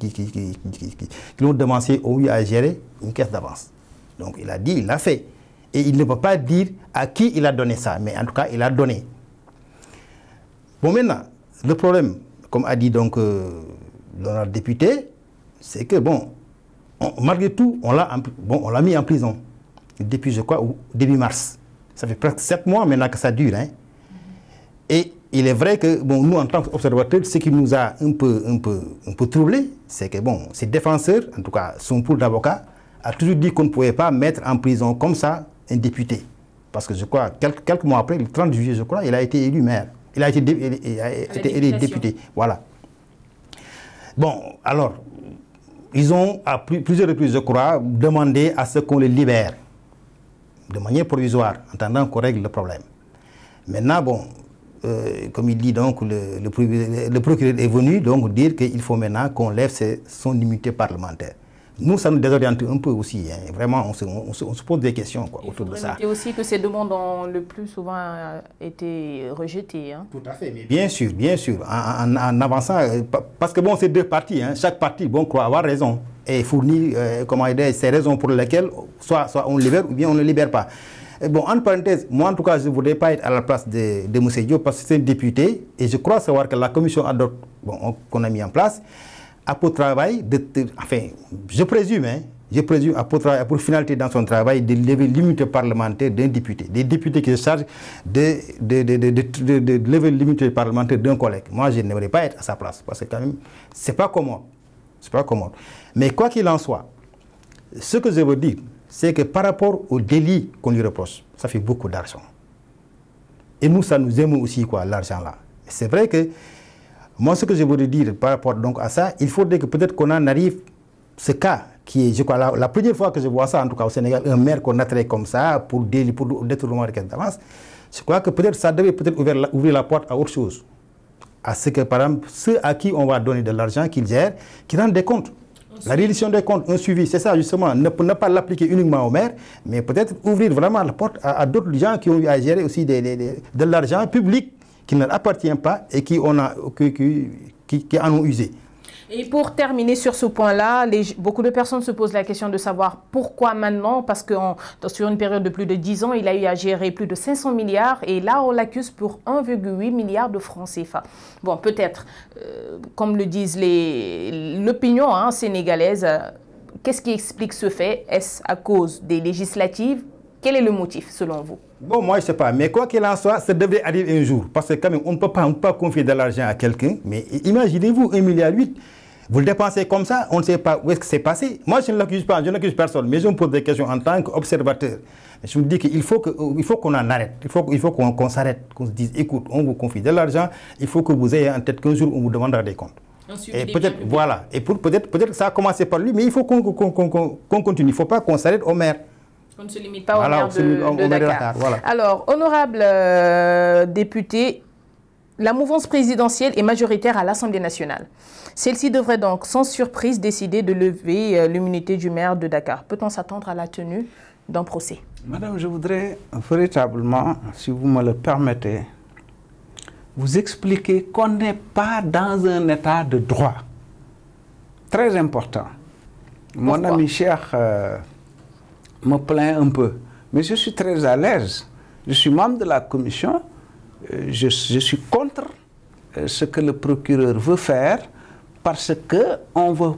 l'ont demandé ont eu à gérer une caisse d'avance. Donc, il a dit, il l'a fait. Et il ne peut pas dire à qui il a donné ça, mais en tout cas, il a donné. Bon, maintenant, le problème, comme a dit donc l'honorable député, c'est que, bon, malgré tout, on l'a mis en prison depuis, je crois, début mars. Ça fait presque 7 mois maintenant que ça dure. Hein. Et il est vrai que, bon, nous, en tant qu'observateurs, ce qui nous a un peu troublés, c'est que, bon, ces défenseurs, en tout cas, son pool d'avocats, a toujours dit qu'on ne pouvait pas mettre en prison comme ça un député. Parce que je crois, quelques mois après, le 30 juillet, je crois, il a été élu maire. Il a été élu député. Voilà. Bon, alors, ils ont, à plusieurs reprises, je crois, demandé à ce qu'on les libère de manière provisoire, en attendant qu'on règle le problème. Maintenant, bon, comme il dit, donc, le procureur est venu donc dire qu'il faut maintenant qu'on lève son immunité parlementaire. Nous, ça nous désoriente un peu aussi. Hein. Vraiment, on se pose des questions quoi, autour de ça. Il faut aussi que ces demandes ont le plus souvent été rejetées. Hein. Tout à fait, mais bien sûr, en avançant, parce que bon, c'est 2 parties. Hein. Chaque partie, bon, croit avoir raison et fournir, comment dire, ces raisons pour lesquelles soit on libère ou bien on ne libère pas. Et bon, en parenthèse, moi en tout cas, je ne voudrais pas être à la place de M. Diop parce que c'est un député et je crois savoir que la commission ad hoc qu'on a mis en place a pour travail, enfin, je présume, a pour finalité dans son travail de lever l'immunité parlementaire d'un député. Des députés qui se chargent de lever l'immunité parlementaire d'un collègue. Moi, je n'aimerais pas être à sa place parce que quand même, c'est pas commode. C'est pas commode. Mais quoi qu'il en soit, ce que je veux dire, c'est que par rapport au délit qu'on lui reproche, ça fait beaucoup d'argent. Et nous, ça nous aime aussi, quoi, l'argent là. C'est vrai que moi, ce que je voudrais dire par rapport donc à ça, il faudrait que peut-être qu'on en arrive, ce cas qui est, je crois, la première fois que je vois ça, en tout cas au Sénégal, un maire qu'on a traité comme ça pour détournement de caisse d'avance, je crois que peut-être ça devait peut-être ouvrir la porte à autre chose. À ce que, par exemple, ceux à qui on va donner de l'argent, qu'ils gèrent, qu'ils rendent des comptes. La reddition des comptes, un suivi, c'est ça justement, ne pas l'appliquer uniquement au maire, mais peut-être ouvrir vraiment la porte à d'autres gens qui ont eu à gérer aussi de l'argent public qui ne leur appartient pas et qui en ont usé. Et pour terminer sur ce point-là, beaucoup de personnes se posent la question de savoir pourquoi maintenant, parce que sur une période de plus de 10 ans, il a eu à gérer plus de 500 milliards et là, on l'accuse pour 1,8 milliard de francs CFA. Bon, peut-être, comme le disent l'opinion sénégalaise, qu'est-ce qui explique ce fait? Est-ce à cause des législatives? Quel est le motif, selon vous? Bon, moi, je ne sais pas. Mais quoi qu'il en soit, ça devrait arriver un jour. Parce que quand même, on ne peut pas confier de l'argent à quelqu'un. Mais imaginez-vous, 1,8 milliard, vous le dépensez comme ça, on ne sait pas où est-ce que c'est passé. Moi, je ne l'accuse pas, je n'accuse personne. Mais je me pose des questions en tant qu'observateur. Je me dis qu'il faut qu'on en arrête. Il faut qu'on s'arrête, qu'on se dise, écoute, on vous confie de l'argent, il faut que vous ayez en tête qu'un jour, on vous demandera des comptes. Et peut-être, voilà. Et peut-être que ça a commencé par lui, mais il faut qu'on continue. Il ne faut pas qu'on s'arrête au maire. On ne se limite pas au maire de Dakar. Voilà. Alors, honorable député, la mouvance présidentielle est majoritaire à l'Assemblée nationale. Celle-ci devrait donc, sans surprise, décider de lever l'immunité du maire de Dakar. Peut-on s'attendre à la tenue d'un procès? Madame, je voudrais véritablement, si vous me le permettez, vous expliquer qu'on n'est pas dans un état de droit. Très important. Pourquoi? Mon ami Cheikh me plaint un peu, mais je suis très à l'aise. Je suis membre de la commission, je suis contre ce que le procureur veut faire parce qu'on veut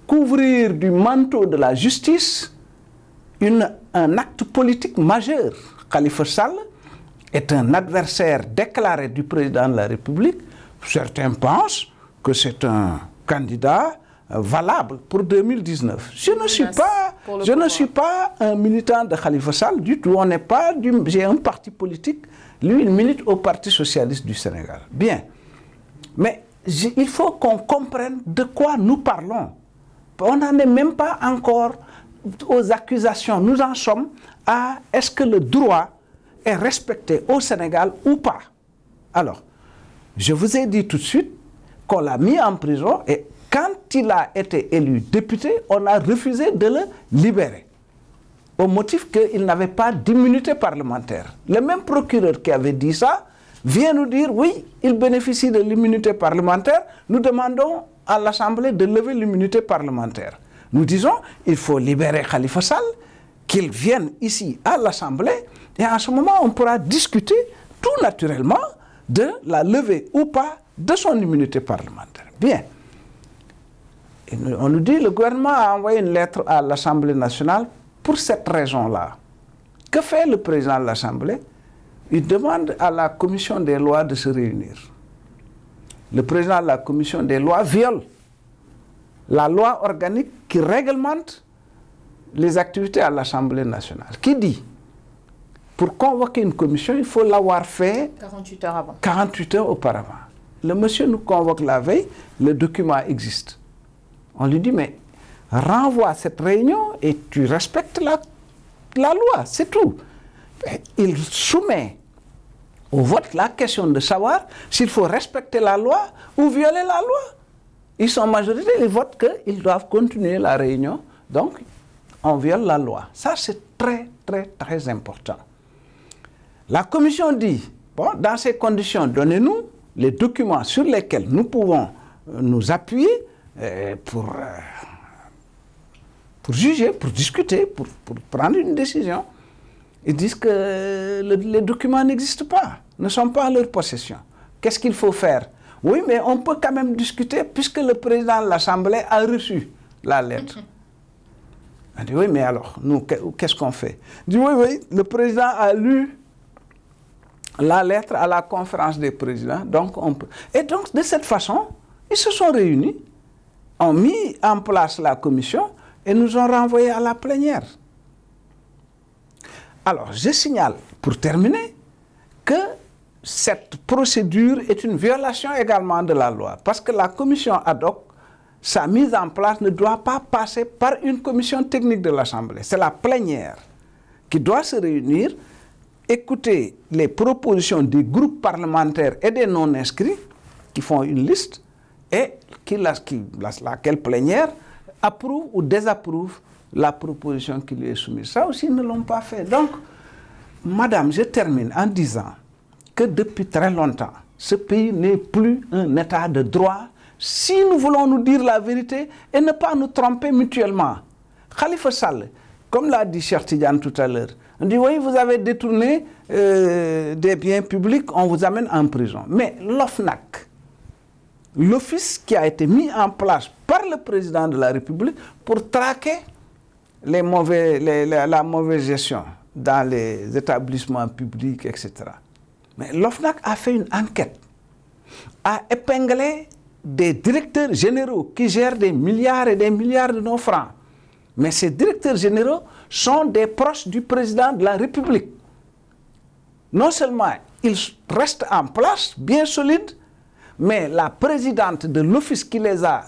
couvrir du manteau de la justice un acte politique majeur. Khalifa Sall est un adversaire déclaré du président de la République. Certains pensent que c'est un candidat valable pour 2019. Je ne suis pas un militant de Khalifa Sall du tout. J'ai un parti politique. Lui, il milite au Parti socialiste du Sénégal. Bien. Mais il faut qu'on comprenne de quoi nous parlons. On n'en est même pas encore aux accusations. Nous en sommes à est-ce que le droit est respecté au Sénégal ou pas. Alors, je vous ai dit tout de suite qu'on l'a mis en prison et quand il a été élu député, on a refusé de le libérer au motif qu'il n'avait pas d'immunité parlementaire. Le même procureur qui avait dit ça vient nous dire oui, il bénéficie de l'immunité parlementaire. Nous demandons à l'Assemblée de lever l'immunité parlementaire. Nous disons il faut libérer Khalifa Sall, qu'il vienne ici à l'Assemblée et à ce moment on pourra discuter tout naturellement de la levée ou pas de son immunité parlementaire. Bien. On nous dit que le gouvernement a envoyé une lettre à l'Assemblée nationale pour cette raison-là. Que fait le président de l'Assemblée? Il demande à la commission des lois de se réunir. Le président de la commission des lois viole la loi organique qui réglemente les activités à l'Assemblée nationale, qui dit, pour convoquer une commission, il faut l'avoir fait 48 heures avant. 48 heures auparavant. Le monsieur nous convoque la veille, le document existe. On lui dit, mais renvoie cette réunion et tu respectes la loi, c'est tout. Il soumet au vote la question de savoir s'il faut respecter la loi ou violer la loi. Ils sont majoritaires, ils votent qu'ils doivent continuer la réunion, donc on viole la loi. Ça, c'est très, très, très important. La commission dit, bon, dans ces conditions, donnez-nous les documents sur lesquels nous pouvons nous appuyer pour juger, pour discuter, pour prendre une décision. Ils disent que les documents n'existent pas, ne sont pas en leur possession. Qu'est-ce qu'il faut faire? Oui, mais on peut quand même discuter puisque le président de l'Assemblée a reçu la lettre. On dit, oui, mais alors, nous, qu'est-ce qu'on fait? Il dit, oui, le président a lu la lettre à la conférence des présidents, donc on peut. Et donc, de cette façon, ils se sont réunis, ont mis en place la commission et nous ont renvoyés à la plénière. Alors, je signale, pour terminer, que cette procédure est une violation également de la loi, parce que la commission ad hoc, sa mise en place ne doit pas passer par une commission technique de l'Assemblée. C'est la plénière qui doit se réunir, écouter les propositions des groupes parlementaires et des non-inscrits qui font une liste et laquelle plénière approuve ou désapprouve la proposition qui lui est soumise. Ça aussi, ils ne l'ont pas fait. Donc, madame, je termine en disant que depuis très longtemps, ce pays n'est plus un état de droit si nous voulons nous dire la vérité et ne pas nous tromper mutuellement. Khalifa Sall, comme l'a dit Cheikh Tidiane tout à l'heure, on dit, oui, vous avez détourné des biens publics, on vous amène en prison. Mais l'OFNAC, l'office qui a été mis en place par le président de la République pour traquer la mauvaise gestion dans les établissements publics, etc. Mais l'OFNAC a fait une enquête, a épinglé des directeurs généraux qui gèrent des milliards et des milliards de nos francs. Mais ces directeurs généraux sont des proches du président de la République. Non seulement ils restent en place, bien solides, mais la présidente de l'office qui les a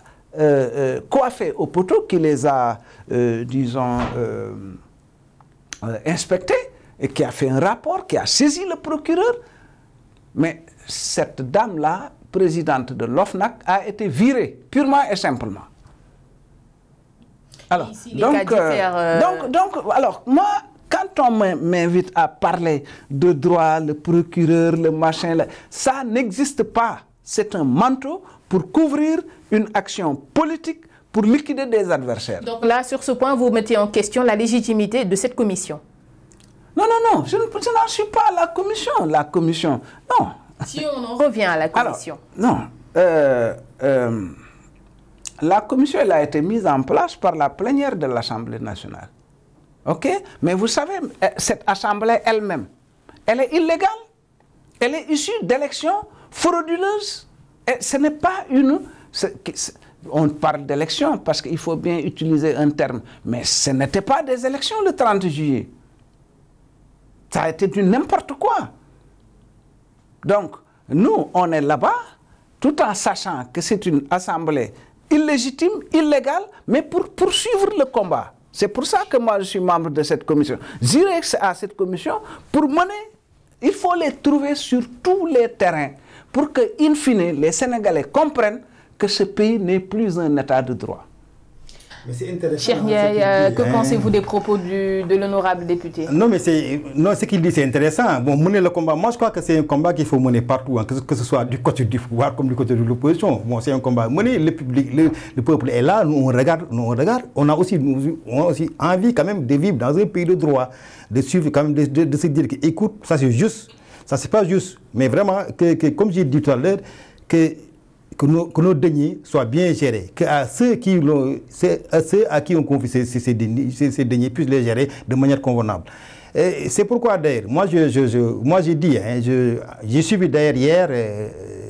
coiffés au poteau, qui les a, disons, inspectés, et qui a fait un rapport, qui a saisi le procureur, mais cette dame-là, présidente de l'OFNAC, a été virée, purement et simplement. Alors, alors, moi, quand on m'invite à parler de droit, le procureur, le machin, ça n'existe pas. C'est un manteau pour couvrir une action politique, pour liquider des adversaires. Donc là, sur ce point, vous mettez en question la légitimité de cette commission? Non, je n'en suis pas à la commission. La commission, non. Si on en revient à la commission. Alors, non. La commission, elle a été mise en place par la plénière de l'Assemblée nationale. OK? Mais vous savez, cette Assemblée elle-même, elle est illégale. Elle est issue d'élections frauduleuses. Et ce n'est pas une... On parle d'élections parce qu'il faut bien utiliser un terme. Mais ce n'était pas des élections le 30 juillet. Ça a été du n'importe quoi. Donc, nous, on est là-bas, tout en sachant que c'est une assemblée illégitime, illégale, mais pour poursuivre le combat. C'est pour ça que moi, je suis membre de cette commission. J'irai à cette commission pour mener, il faut les trouver sur tous les terrains pour que, in fine, les Sénégalais comprennent que ce pays n'est plus un état de droit. Mais c'est intéressant. Cheikh Ndiaye, que pensez-vous des propos de l'honorable député? Non, mais ce qu'il dit, c'est intéressant. Bon, mener le combat, moi je crois que c'est un combat qu'il faut mener partout, hein, que ce soit du côté du pouvoir comme du côté de l'opposition. Bon, c'est un combat mené, le public, le peuple est là, nous on regarde. On a aussi envie quand même de vivre dans un pays de droit, de suivre quand même, de se dire que, écoute, ça c'est juste, ça c'est pas juste, mais vraiment, comme j'ai dit tout à l'heure, que nos deniers soient bien gérés, que ceux à qui on confie ces deniers puissent les gérer de manière convenable. C'est pourquoi d'ailleurs, moi j'ai dit, j'ai suivi d'ailleurs hier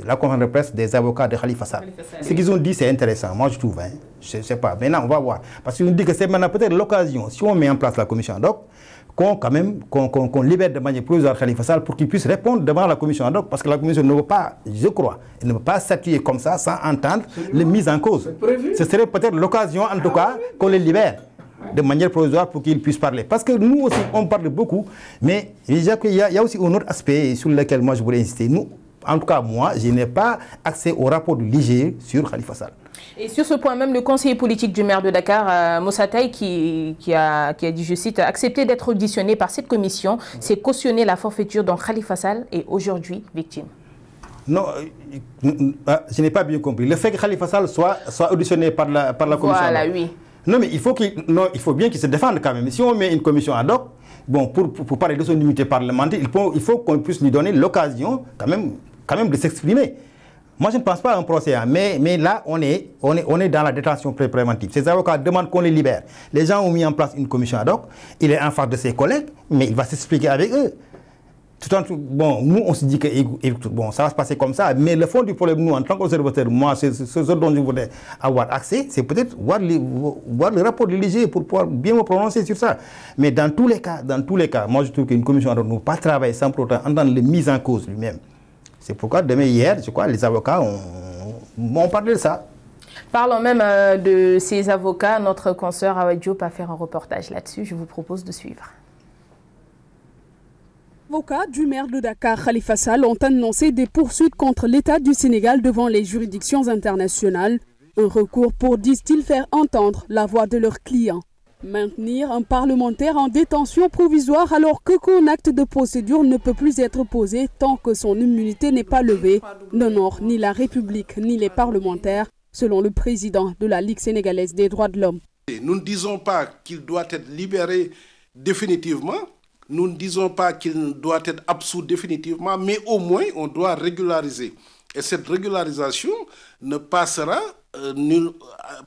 la conférence de presse des avocats de Khalifa Sall. Ce qu'ils ont dit, c'est intéressant, moi je trouve. Je ne sais pas, maintenant on va voir. Parce qu'ils nous disent que c'est maintenant peut-être l'occasion, si on met en place la commission ad hoc, qu'on libère de manière provisoire Khalifa Sall pour qu'il puisse répondre devant la commission ad hoc, parce que la commission ne veut pas, je crois, elle ne veut pas statuer comme ça sans entendre les mises en cause. Ce serait peut-être l'occasion, en tout cas, qu'on les libère de manière provisoire pour qu'ils puissent parler. Parce que nous aussi, on parle beaucoup, mais il y a aussi un autre aspect sur lequel moi je voulais insister. Nous, en tout cas moi, je n'ai pas accès au rapport de l'IGE sur Khalifa Sall. Et sur ce point même, le conseiller politique du maire de Dakar, Moussa Taye, qui a dit, je cite, accepté d'être auditionné par cette commission, c'est cautionner la forfaiture dont Khalifa Sall est aujourd'hui victime. Non, je n'ai pas bien compris. Le fait que Khalifa Sall soit auditionné par la commission. Voilà, oui. Non, mais il faut bien qu'il se défende quand même. Si on met une commission ad hoc, bon, pour parler de son immunité parlementaire, il faut qu'on puisse lui donner l'occasion quand même de s'exprimer. Moi, je ne pense pas à un procès, mais là, on est dans la détention préventive. Ces avocats demandent qu'on les libère. Les gens ont mis en place une commission ad hoc. Il est en face de ses collègues, mais il va s'expliquer avec eux. Bon, nous, on se dit que bon, ça va se passer comme ça, mais le fond du problème, nous, en tant qu'observateurs, moi, ce dont je voudrais avoir accès, c'est peut-être voir le rapport de l'IGE pour pouvoir bien me prononcer sur ça. Mais dans tous les cas, moi, je trouve qu'une commission ad hoc ne peut pas travailler sans pour autant entendre les mises en cause lui-même. C'est pourquoi demain, hier, je crois, les avocats ont parlé de ça. Parlons même de ces avocats. Notre consoeur Awa Diop a fait un reportage là-dessus. Je vous propose de suivre. Les avocats du maire de Dakar, Khalifa Sall, ont annoncé des poursuites contre l'État du Sénégal devant les juridictions internationales. Un recours pour, disent-ils, faire entendre la voix de leurs clients. Maintenir un parlementaire en détention provisoire alors qu'aucun acte de procédure ne peut plus être posé tant que son immunité n'est pas levée n'honore ni la République ni les parlementaires, selon le président de la Ligue sénégalaise des droits de l'homme. Nous ne disons pas qu'il doit être libéré définitivement, nous ne disons pas qu'il doit être absous définitivement, mais au moins on doit régulariser. Et cette régularisation ne passera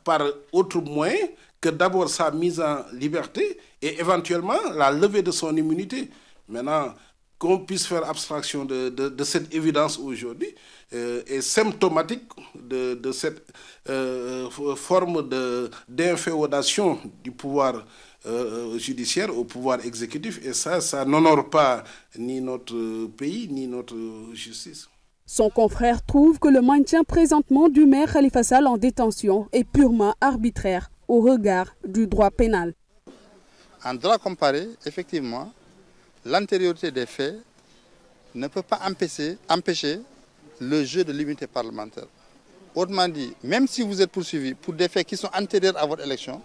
par autre moyen que d'abord sa mise en liberté et éventuellement la levée de son immunité. Maintenant, qu'on puisse faire abstraction de cette évidence aujourd'hui est symptomatique de cette forme d'inféodation du pouvoir judiciaire au pouvoir exécutif. Et ça n'honore pas ni notre pays, ni notre justice. Son confrère trouve que le maintien présentement du maire Khalifa Sall en détention est purement arbitraire au regard du droit pénal. En droit comparé, effectivement, l'antériorité des faits ne peut pas empêcher le jeu de l'immunité parlementaire. Autrement dit, même si vous êtes poursuivi pour des faits qui sont antérieurs à votre élection,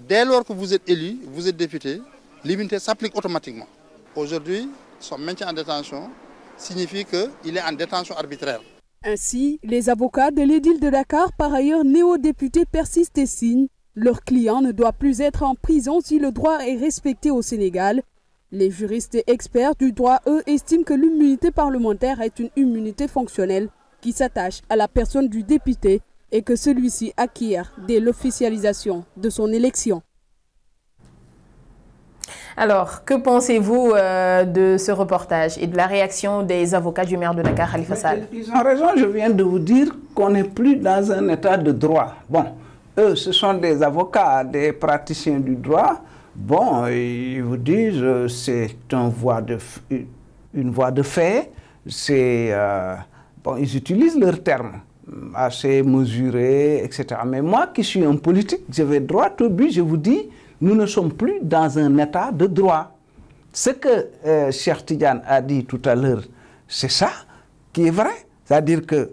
dès lors que vous êtes élu, vous êtes député, l'immunité s'applique automatiquement. Aujourd'hui, son maintien en détention signifie qu'il est en détention arbitraire. Ainsi, les avocats de l'édile de Dakar, par ailleurs néo-députés, persistent et signent. Leur client ne doit plus être en prison si le droit est respecté au Sénégal. Les juristes et experts du droit, eux, estiment que l'immunité parlementaire est une immunité fonctionnelle qui s'attache à la personne du député et que celui-ci acquiert dès l'officialisation de son élection. Alors, que pensez-vous de ce reportage et de la réaction des avocats du maire de Dakar, Khalifa Sall? Ils ont raison, je viens de vous dire qu'on n'est plus dans un état de droit. Bon, eux, ce sont des avocats, des praticiens du droit. Bon, ils vous disent c'est une voie de fait. Bon, ils utilisent leurs termes assez mesurés, etc. Mais moi qui suis un politique, je vais droit au but, je vous dis, nous ne sommes plus dans un état de droit. Ce que Cheikh Tidiane a dit tout à l'heure, c'est ça qui est vrai. C'est-à-dire que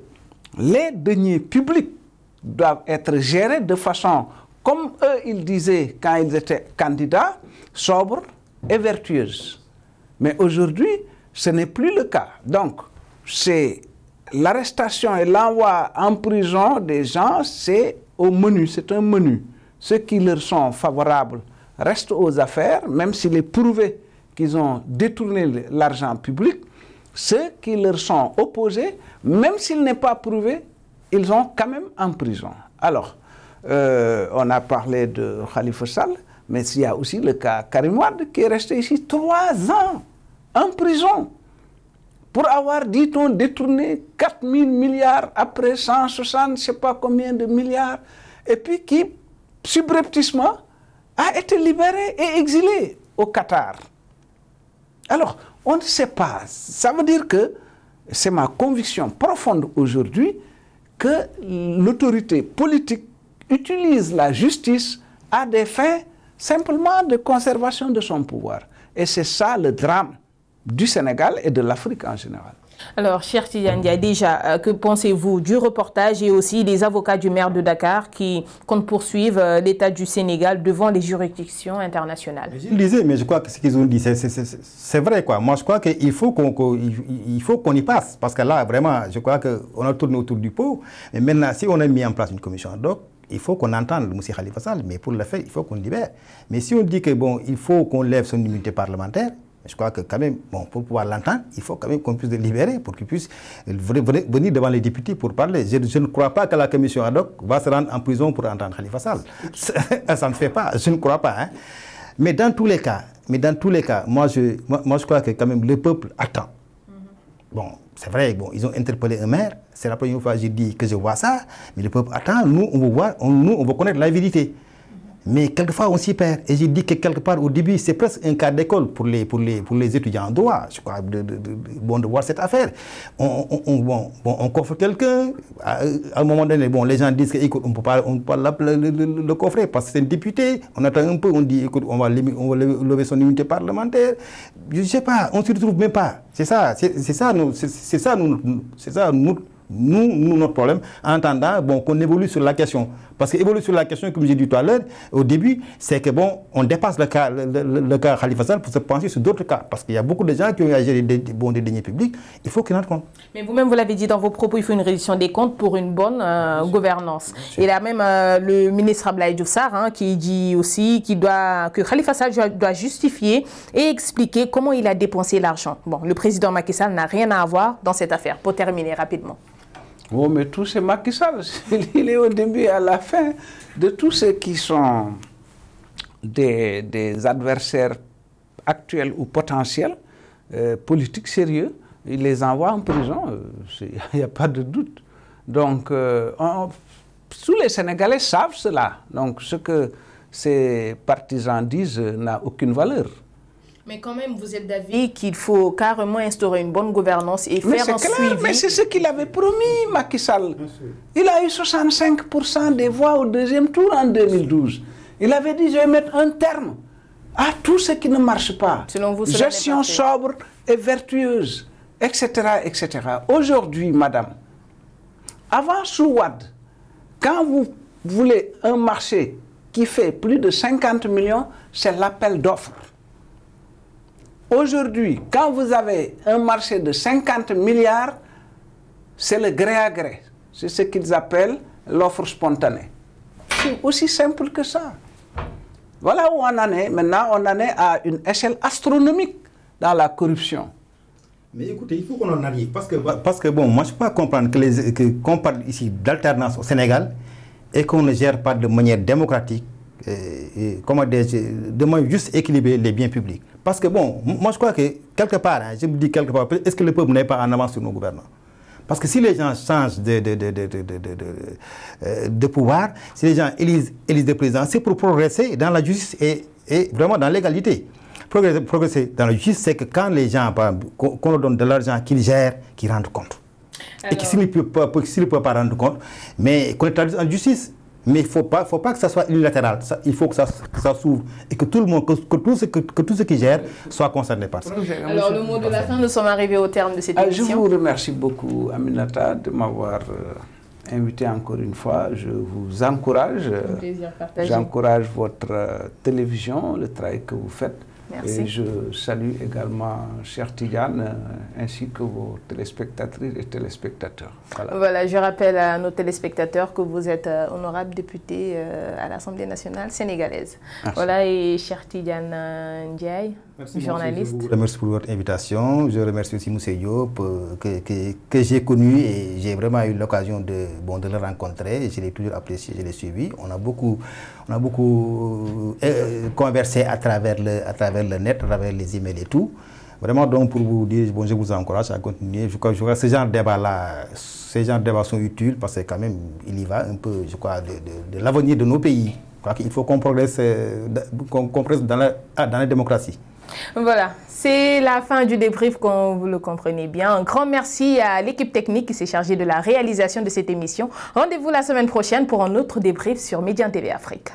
les deniers publics doivent être gérés de façon, comme eux, ils disaient quand ils étaient candidats, sobre et vertueuse. Mais aujourd'hui, ce n'est plus le cas. Donc, c'est l'arrestation et l'envoi en prison des gens, c'est au menu, c'est un menu. Ceux qui leur sont favorables restent aux affaires, même s'il est prouvé qu'ils ont détourné l'argent public. Ceux qui leur sont opposés, même s'il n'est pas prouvé, ils ont quand même en prison. Alors, on a parlé de Khalifa Sall, mais il y a aussi le cas Karim Wade qui est resté ici 3 ans en prison pour avoir, dit-on, détourné 4 000 milliards après 160, je ne sais pas combien de milliards, et puis qui, subrepticement, a été libéré et exilé au Qatar. Alors, on ne sait pas. Ça veut dire que c'est ma conviction profonde aujourd'hui que l'autorité politique utilise la justice à des fins simplement de conservation de son pouvoir. Et c'est ça le drame du Sénégal et de l'Afrique en général. Alors, cher Tidiane Ndiaye, déjà, que pensez-vous du reportage et aussi des avocats du maire de Dakar qui comptent poursuivre l'État du Sénégal devant les juridictions internationales? Je le disais, mais je crois que ce qu'ils ont dit, c'est vrai, quoi. Moi, je crois qu'il faut qu'on y passe. Parce que là, vraiment, je crois qu'on a tourné autour du pot. Mais maintenant, si on a mis en place une commission ad hoc, il faut qu'on entende M. Khalifa Sall. Mais pour le faire, il faut qu'on le libère. Mais si on dit que, bon, il faut qu'on lève son immunité parlementaire, je crois que quand même, bon, pour pouvoir l'entendre, il faut quand même qu'on puisse le libérer pour qu'il puisse venir devant les députés pour parler. Je ne crois pas que la commission ad hoc va se rendre en prison pour entendre Khalifa Sall. Ça ne fait pas, je ne crois pas. Hein. Mais dans tous les cas, moi je crois que quand même le peuple attend. Bon, c'est vrai, bon, ils ont interpellé un maire, c'est la première fois que je dis que je vois ça, mais le peuple attend, nous on veut connaître la vérité. Mais quelquefois on s'y perd. Et j'ai dit que quelque part au début, c'est presque un cas d'école pour les étudiants en droit. Je crois de voir cette affaire. On coffre quelqu'un. À un moment donné, bon, les gens disent qu'on ne peut pas le coffrer parce que c'est un député. On attend un peu, on dit écoute, on va lever son immunité parlementaire. Je ne sais pas, on ne se retrouve même pas. C'est ça notre problème. En attendant, bon, qu'on évolue sur la question. Parce qu'évoluer sur la question, comme j'ai dit tout à l'heure, au début, c'est que bon, on dépasse le cas Khalifa Sall pour se pencher sur d'autres cas. Parce qu'il y a beaucoup de gens qui ont géré des deniers publics. Il faut qu'ils en rendent compte. Mais vous-même, vous l'avez dit dans vos propos, il faut une reddition des comptes pour une bonne gouvernance. Et là même, le ministre Abdoulaye Diouf Sarr qui dit aussi que Khalifa Sall doit justifier et expliquer comment il a dépensé l'argent. Bon, le président Macky Sall n'a rien à avoir dans cette affaire. Pour terminer rapidement. Oh, mais tout c'est Macky Sall. Il est au début et à la fin de tous ceux qui sont des adversaires actuels ou potentiels, politiques sérieux, il les envoie en prison. Il n'y a pas de doute. Donc, tous les Sénégalais savent cela. Donc, ce que ces partisans disent n'a aucune valeur. Mais quand même, vous êtes d'avis qu'il faut carrément instaurer une bonne gouvernance et faire un suivi. Mais c'est ce qu'il avait promis, Macky Sall. Il a eu 65% des voix au deuxième tour en 2012. Il avait dit, je vais mettre un terme à tout ce qui ne marche pas. Selon vous, gestion sobre et vertueuse, etc., etc. Aujourd'hui, madame, avant sous Wade, quand vous voulez un marché qui fait plus de 50 millions, c'est l'appel d'offres. Aujourd'hui, quand vous avez un marché de 50 milliards, c'est le gré à gré. C'est ce qu'ils appellent l'offre spontanée. C'est aussi simple que ça. Voilà où on en est. Maintenant, on en est à une échelle astronomique dans la corruption. Mais écoutez, il faut qu'on en arrive. Parce que bon, moi je ne peux pas comprendre qu'on parle ici d'alternance au Sénégal et qu'on ne gère pas de manière démocratique, de manière juste équilibrer les biens publics. Parce que bon, moi je crois que quelque part, je me dis quelque part, est-ce que le peuple n'est pas en avance sur nos gouvernants? Parce que si les gens changent de pouvoir, si les gens élisent des présidents, c'est pour progresser dans la justice et vraiment dans l'égalité. Progresser dans la justice, c'est que quand les gens, qu'on leur donne de l'argent, qu'ils gèrent, qu'ils rendent compte. Alors... Et que s'ils ne peuvent pas rendre compte, mais qu'on les traduise en justice. Mais il ne faut pas que ça soit unilatéral. Il faut que ça s'ouvre et que tout le monde, que tout ce qui gère soit concerné par ça. Alors, le mot de la fin, nous sommes arrivés au terme de cette émission. Je vous remercie beaucoup, Aminata, de m'avoir invité encore une fois. Je vous encourage. Un plaisir partagé. J'encourage votre télévision, le travail que vous faites. Merci. Et je salue également cher Tidiane ainsi que vos téléspectatrices et téléspectateurs. Voilà, je rappelle à nos téléspectateurs que vous êtes honorable député à l'Assemblée nationale sénégalaise. Merci. Voilà, et cher Tidiane Ndiaye. journaliste. Je vous remercie pour votre invitation. Je remercie aussi Moussa Diop que j'ai connu et j'ai vraiment eu l'occasion de le rencontrer. Je l'ai toujours apprécié, je l'ai suivi. On a beaucoup conversé à travers le net, à travers les emails et tout. Vraiment, donc, pour vous dire, je vous encourage à continuer. Je crois que ce genre de débat-là, ces genres de débats sont utiles parce que quand même, il y va un peu, je crois, de l'avenir de nos pays. Je crois qu'il faut qu'on progresse dans la démocratie. Voilà, c'est la fin du débrief, comme vous le comprenez bien. Un grand merci à l'équipe technique qui s'est chargée de la réalisation de cette émission. Rendez-vous la semaine prochaine pour un autre débrief sur Médian TV Afrique.